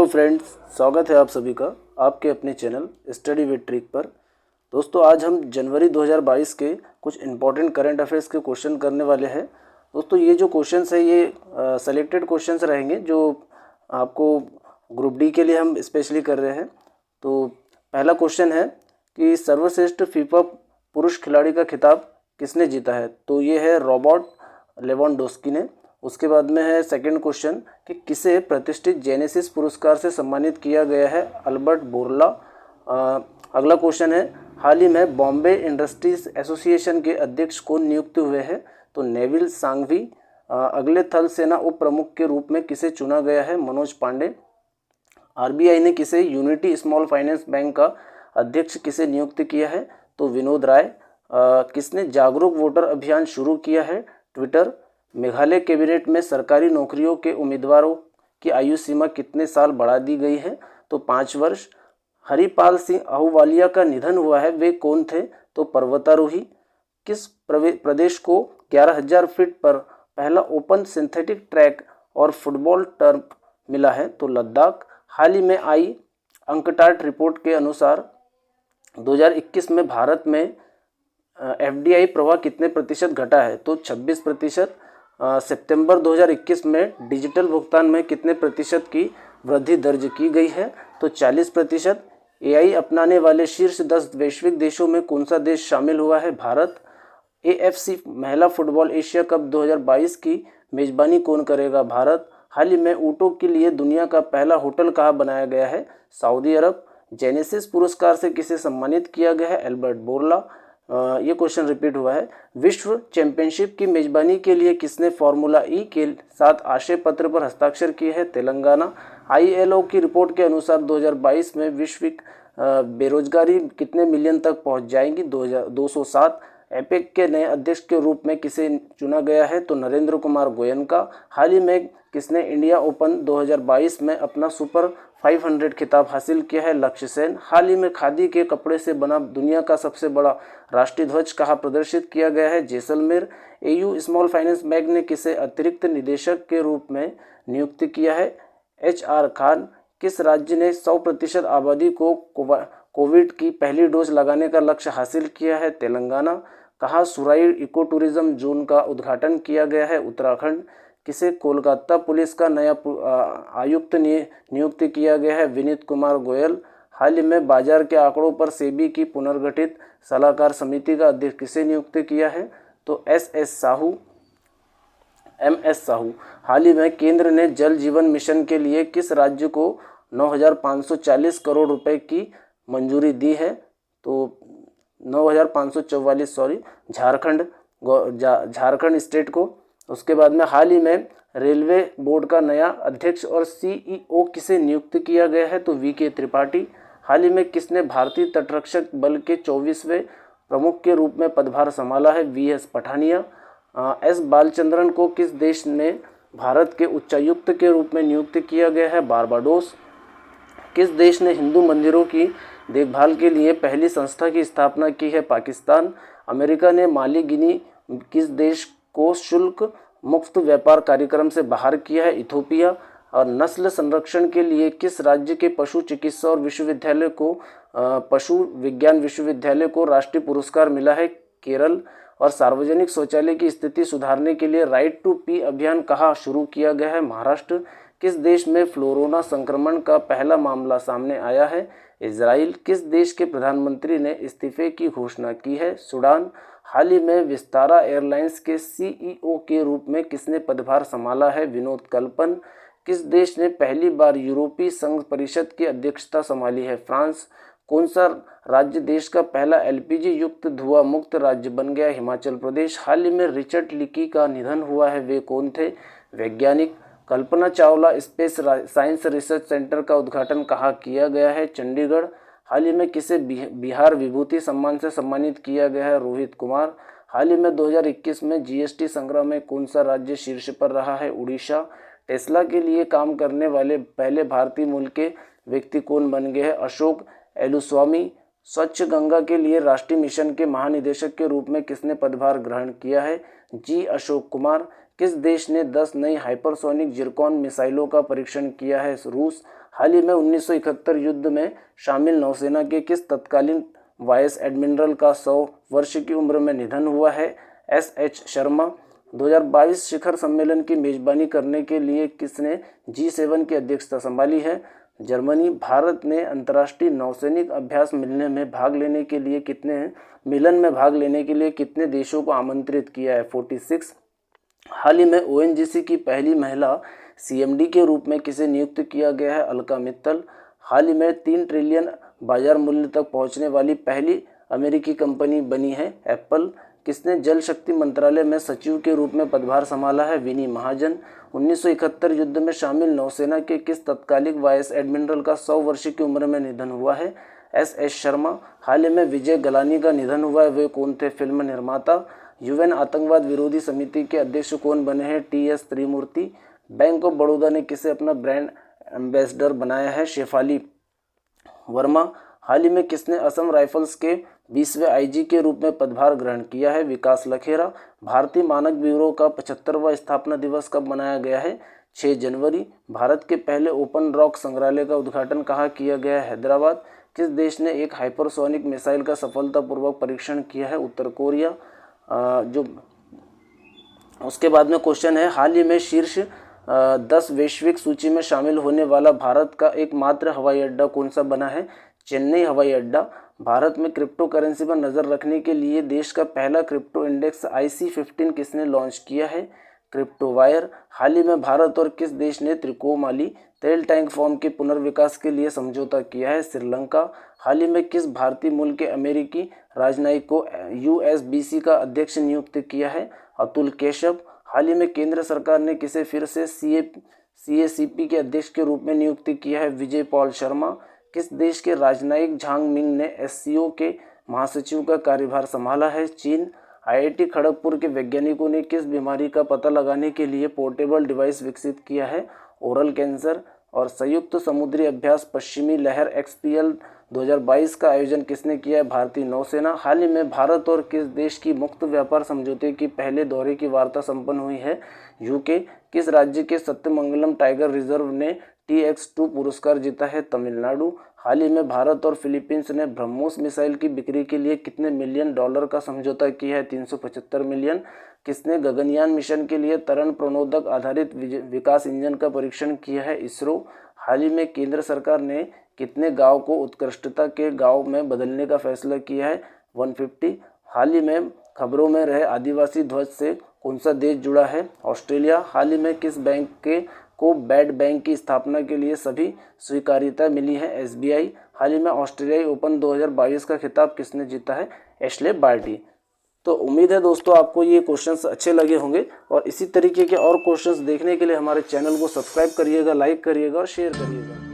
Hello friends, स्वागत है आप सभी का आपके अपने चैनल स्टडी विद ट्रिक पर। दोस्तों, आज हम जनवरी 2022 के कुछ इम्पॉर्टेंट करंट अफेयर्स के क्वेश्चन करने वाले हैं। दोस्तों, ये जो क्वेश्चंस है ये सेलेक्टेड क्वेश्चंस रहेंगे जो आपको ग्रुप डी के लिए हम स्पेशली कर रहे हैं। तो पहला क्वेश्चन है कि सर्वश्रेष्ठ फीफा पुरुष खिलाड़ी का खिताब किसने जीता है? तो ये है रॉबर्ट लेवेंडोस्की ने। उसके बाद में है सेकंड क्वेश्चन कि किसे प्रतिष्ठित जेनेसिस पुरस्कार से सम्मानित किया गया है? अल्बर्ट बोरला। अगला क्वेश्चन है हाल ही में बॉम्बे इंडस्ट्रीज एसोसिएशन के अध्यक्ष कौन नियुक्त हुए हैं? तो नेविल सांघवी। अगले थल सेना उप प्रमुख के रूप में किसे चुना गया है? मनोज पांडे। आरबीआई ने किसे यूनिटी स्मॉल फाइनेंस बैंक का अध्यक्ष किसे नियुक्त किया है? तो विनोद राय। किसने जागरूक वोटर अभियान शुरू किया है? ट्विटर। मेघालय कैबिनेट में सरकारी नौकरियों के उम्मीदवारों की आयु सीमा कितने साल बढ़ा दी गई है? तो 5 वर्ष। हरिपाल सिंह आहूवालिया का निधन हुआ है, वे कौन थे? तो पर्वतारोही। किस प्रदेश को 11,000 फीट पर पहला ओपन सिंथेटिक ट्रैक और फुटबॉल टर्फ मिला है? तो लद्दाख। हाल ही में आई अंकटाट रिपोर्ट के अनुसार 2021 में भारत में एफडीआई प्रवाह कितने प्रतिशत घटा है? तो 26%। सितंबर 2021 में डिजिटल भुगतान में कितने प्रतिशत की वृद्धि दर्ज की गई है? तो 40%। एआई अपनाने वाले शीर्ष 10 वैश्विक देशों में कौन सा देश शामिल हुआ है? भारत। एएफसी महिला फुटबॉल एशिया कप 2022 की मेजबानी कौन करेगा? भारत। हाल ही में ऊँटों के लिए दुनिया का पहला होटल कहाँ बनाया गया है? सऊदी अरब। जेनेसिस पुरस्कार से किसे सम्मानित किया गया है? अल्बर्ट बोरला। ये क्वेश्चन रिपीट हुआ है। विश्व चैंपियनशिप की मेजबानी के लिए किसने फार्मूला ई के साथ आशय पत्र पर हस्ताक्षर किए हैं? तेलंगाना। आईएलओ की रिपोर्ट के अनुसार 2022 में वैश्विक बेरोजगारी कितने मिलियन तक पहुंच जाएगी? 207। एपेक के नए अध्यक्ष के रूप में किसे चुना गया है? तो नरेंद्र कुमार गोयनका। हाल ही में किसने इंडिया ओपन 2022 में अपना सुपर 500 खिताब हासिल किया है? लक्ष्य सेन। हाल ही में खादी के कपड़े से बना दुनिया का सबसे बड़ा राष्ट्रीय ध्वज कहाँ प्रदर्शित किया गया है? Jaisalmer. AU small finance bank ने किसे अतिरिक्त निदेशक के रूप में नियुक्त किया है? HR खान। किस राज्य ने 100% आबादी को कोविड की पहली डोज लगाने का लक्ष्य हासिल किया है? तेलंगाना। कहाँ सुराई इको टूरिज्म जोन का उद्घाटन किया गया है? उत्तराखंड। किसे कोलकाता पुलिस का नया आयुक्त नियुक्त किया गया है? विनीत कुमार गोयल। हाल ही में बाजार के आंकड़ों पर सेबी की पुनर्गठित सलाहकार समिति का अध्यक्ष किसे नियुक्त किया है? तो MS साहू। हाल ही में केंद्र ने जल जीवन मिशन के लिए किस राज्य को 9,540 करोड़ रुपए की मंजूरी दी है? तो 9,544 झारखंड स्टेट को। उसके बाद में हाल ही में रेलवे बोर्ड का नया अध्यक्ष और CEO किसे नियुक्त किया गया है? तो VK त्रिपाठी। हाल ही में किसने भारतीय तटरक्षक बल के 24वें प्रमुख के रूप में पदभार संभाला है? VS पठानिया। S बालचंद्रन को किस देश ने भारत के उच्चायुक्त के रूप में नियुक्त किया गया है? बारबाडोस। किस देश ने हिंदू मंदिरों की देखभाल के लिए पहली संस्था की स्थापना की है? पाकिस्तान। अमेरिका ने माली गिनी किस देश को शुल्क मुक्त व्यापार कार्यक्रम से बाहर किया है? इथोपिया। और नस्ल संरक्षण के लिए किस राज्य के पशु चिकित्सा और विश्वविद्यालय को पशु विज्ञान विश्वविद्यालय को राष्ट्रीय पुरस्कार मिला है? केरल। और सार्वजनिक शौचालय की स्थिति सुधारने के लिए राइट टू पी अभियान कहाँ शुरू किया गया है? महाराष्ट्र। किस देश में फ्लोरोना संक्रमण का पहला मामला सामने आया है? इजराइल। किस देश के प्रधानमंत्री ने इस्तीफे की घोषणा की है? सूडान। हाल ही में विस्तारा एयरलाइंस के CEO के रूप में किसने पदभार संभाला है? विनोद कल्पन। किस देश ने पहली बार यूरोपीय संघ परिषद की अध्यक्षता संभाली है? फ्रांस। कौन सा राज्य देश का पहला LPG युक्त धुआं मुक्त राज्य बन गया? हिमाचल प्रदेश। हाल ही में रिचर्ड लीकी का निधन हुआ है, वे कौन थे? वैज्ञानिक। Kalpana Chawla space science research centre का उद्घाटन कहाँ किया गया है? चंडीगढ़। हाल ही में किसे बिहार विभूति सम्मान से सम्मानित किया गया है? रोहित कुमार। हाल ही में 2021 में GST संग्रह में कौन सा राज्य शीर्ष पर रहा है? उड़ीसा। टेस्ला के लिए काम करने वाले पहले भारतीय मूल के व्यक्ति कौन बन गए हैं? अशोक एलुस्वामी। स्वच्छ गंगा के लिए राष्ट्रीय मिशन के महानिदेशक के रूप में किसने पदभार ग्रहण किया है? जी अशोक कुमार। किस देश ने 10 नई हाइपरसोनिक जिरकॉन मिसाइलों का परीक्षण किया है? रूस। हाल ही में 1971 युद्ध में शामिल नौसेना के किस तत्कालीन वाइस एडमिरल का 100 वर्ष की उम्र में निधन हुआ है? एस.एच. शर्मा। 2022 शिखर सम्मेलन की मेजबानी करने के लिए किसने G7 की अध्यक्षता संभाली है? जर्मनी। भारत ने अंतर्राष्ट्रीय नौसैनिक अभ्यास मिलन में भाग लेने के लिए कितने देशों को आमंत्रित किया है? 46। हाल ही में ONGC की पहली महिला CMD के रूप में किसे नियुक्त किया गया है? अलका मित्तल। हाल ही में 3 ट्रिलियन बाजार मूल्य तक पहुंचने वाली पहली अमेरिकी कंपनी बनी है एप्पल। किसने जल शक्ति मंत्रालय में सचिव के रूप में पदभार संभाला है? विनी महाजन। 1971 युद्ध में शामिल नौसेना के किस तत्कालिक वाइस एडमिरल का 100 वर्ष की उम्र में निधन हुआ है? एस.एस. शर्मा। हाल ही में विजय गलानी का निधन हुआ है, वे कौन थे? फिल्म निर्माता। UN आतंकवाद विरोधी समिति के अध्यक्ष कौन बने हैं? TS Trimurti. Bank of Baroda ने किसे अपना ब्रांड एम्बेसडर बनाया है? शेफाली वर्मा। हाल ही में किसने असम राइफल्स के 20वें IG के रूप में पदभार ग्रहण किया है? विकास लखेरा। भारतीय मानक ब्यूरो का 75वां स्थापना दिवस कब मनाया गया है? 6 जनवरी। भारत के पहले ओपन रॉक संग्रहालय का उद्घाटन कहाँ किया गया है? हैदराबाद। किस देश ने एक हाइपरसोनिक मिसाइल का सफलतापूर्वक परीक्षण किया है? उत्तर कोरिया। उसके बाद में क्वेश्चन है, हाल ही में शीर्ष 10 वैश्विक सूची में शामिल होने वाला भारत का एकमात्र हवाई अड्डा कौन सा बना है? चेन्नई हवाई अड्डा। भारत में क्रिप्टो करेंसी पर नज़र रखने के लिए देश का पहला क्रिप्टो इंडेक्स IC15 किसने लॉन्च किया है? Crypto wire. हाल ही में भारत और किस देश ने त्रिकोमाली तेल टैंक फॉर्म के पुनर्विकास के लिए समझौता किया है? श्रीलंका। हाल ही में किस भारतीय मूल के अमेरिकी राजनयिक को USB का अध्यक्ष नियुक्त किया है? अतुल केशव। हाल ही में केंद्र सरकार ने किसे फिर से CACP के अध्यक्ष के रूप में नियुक्त किया है? विजय पॉल शर्मा। किस देश के राजनयिक झांग मिंग ने SCO के महासचिव का कार्यभार संभाला है? चीन। IIT खड़गपुर के वैज्ञानिकों ने किस बीमारी का पता लगाने के लिए पोर्टेबल डिवाइस विकसित किया है? Oral cancer. और संयुक्त समुद्री अभ्यास पश्चिमी लहर XPL 2022 का आयोजन किसने किया है? भारतीय नौसेना। हाल ही में भारत और किस देश की मुक्त व्यापार समझौते की पहले दौरे की वार्ता संपन्न हुई है? UK। किस राज्य के सत्यमंगलम टाइगर रिजर्व ने TX2 पुरस्कार जीता है? तमिलनाडु। हाल ही में भारत और फिलीपींस ने ब्रह्मोस मिसाइल की बिक्री के लिए कितने मिलियन डॉलर का समझौता किया है? 375 मिलियन। किसने गगनयान मिशन के लिए तरल प्रणोदक आधारित विकास इंजन का परीक्षण किया है? इसरो। हाल ही में केंद्र सरकार ने कितने गांव को उत्कृष्टता के गांव में बदलने का फैसला किया है? 150। हाल ही में खबरों में रहे आदिवासी ध्वज से कौन सा देश जुड़ा है? ऑस्ट्रेलिया। हाल ही में किस बैंक को बैड बैंक की स्थापना के लिए सभी स्वीकार्यता मिली है? SBI। हाल ही में ऑस्ट्रेलियाई ओपन 2022 का खिताब किसने जीता है? Ashleigh Barty. तो उम्मीद है दोस्तों आपको ये क्वेश्चंस अच्छे लगे होंगे, और इसी तरीके के और क्वेश्चंस देखने के लिए हमारे चैनल को सब्सक्राइब करिएगा, लाइक करिएगा और शेयर करिएगा।